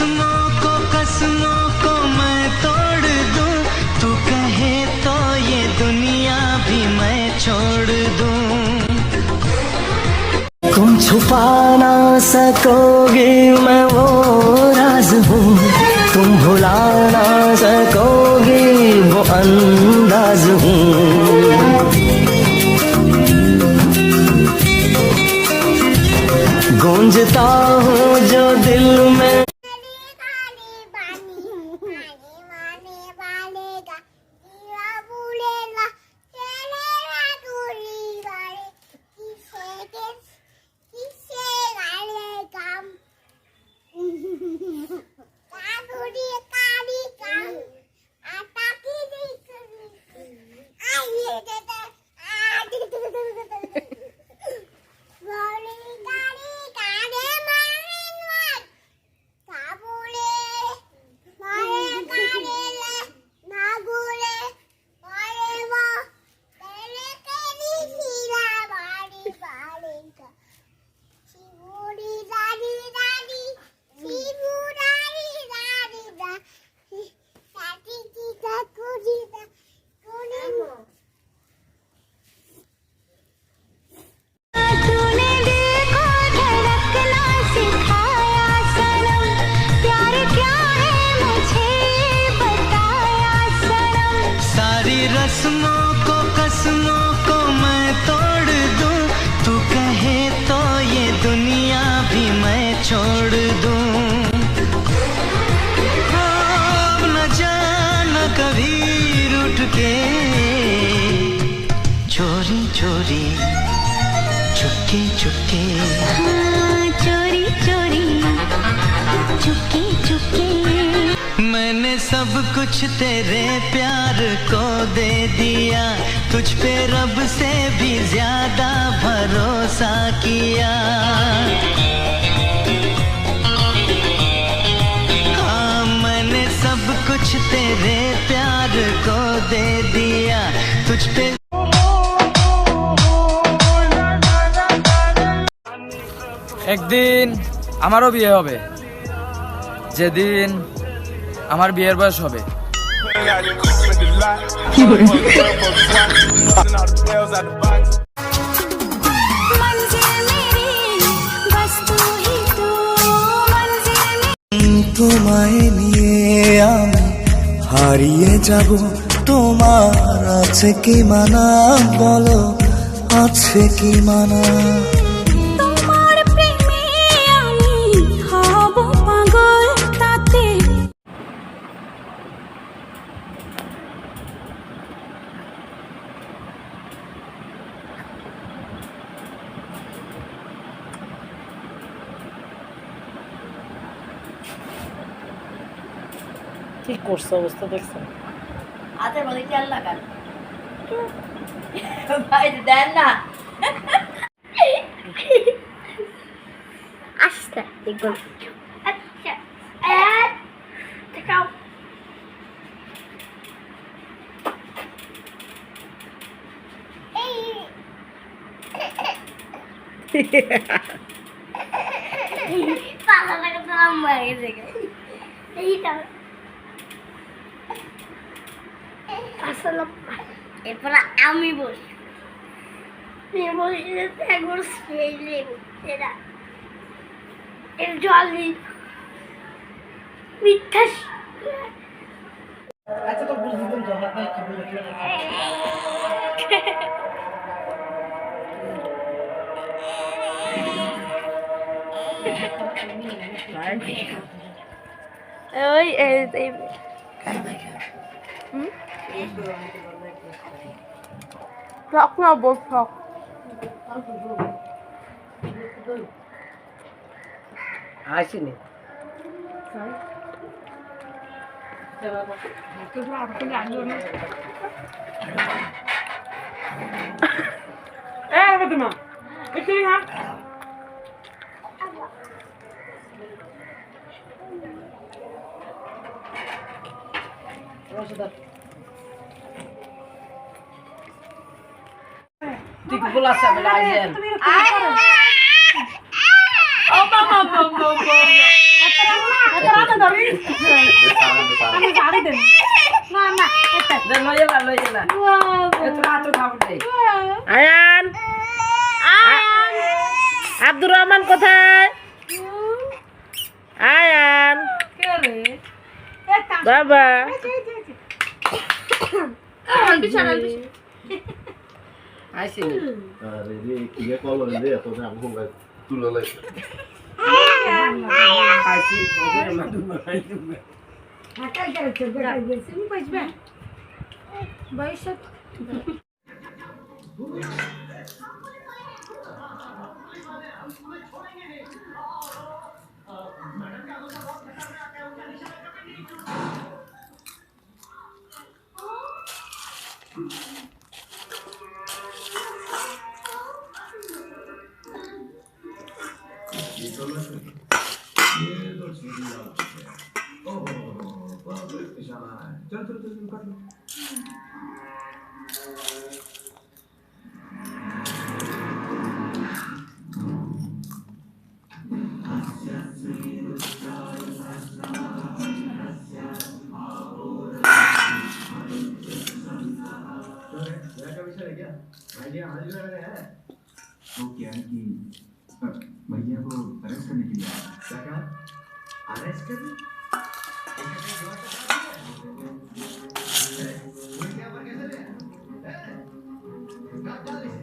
कसमों को मैं तोड़ दूं, तू कहे तो ये दुनिया भी मैं छोड़ दूं। तुम छुपा ना सकोगे मैं वो राज हूँ, तुम भुला ना सकोगे वो अंदाज हूँ। गूंजता हूँ जो दिल में कसमों को मैं तोड़ दूं, तू कहे तो ये दुनिया भी मैं छोड़ दूं। अब न जाना कभी रूठ के चोरी चोरी चुपके चुपके, चोरी चोरी चुपके चुपके। मैंने सब कुछ तेरे प्यार को दे दिया, तुझ पे रब से भी ज्यादा भरोसा किया। हाँ मैंने सब कुछ तेरे प्यार को दे दिया, तुझ पे। একদিন আমারও বিয়ে হবে, যেদিন আমার বিয়ের বয়স হবে। তোমায় নিয়ে আমি হারিয়ে যাব, তোমার আছে কি মানা বলো, আছে কি মানা? কি করছে অবস্থা দেখছেন? হাতের মধ্যে তেল লাগান ভাই, দেন না আস্তে দেখুন। আচ্ছা দেখাও। পালা লাগে তো লম্বা হয়ে গেছে এইটা। এরপর আমি বসি, একবার স্প্রে নেবো, এটা এর জল দিই মিথ্যা। আচ্ছা তো বুঝ দিতেন জমা কি বলে ওই শখ না বল, শখ আসেনি। ঠিক বলাছে বলে আইছেন। ও বাবা বাবা বাবা আমি গাড়ি দেন না না এটা লই এলা এত রাত খাবো দে আয়ান আব্দুর রহমান কোথায় আয়ান কে রে বাবা আইসিনি আরে রে কি কল রে তো না আমি কোন তুলে লাই আইসি ওরে মাদু মাদু হাতাই করে চলবে তুমি পাইবে বয়স वो क्या है कि भैया को अरेस्ट करने के लिए आया। क्या कहा? अरेस्ट करने?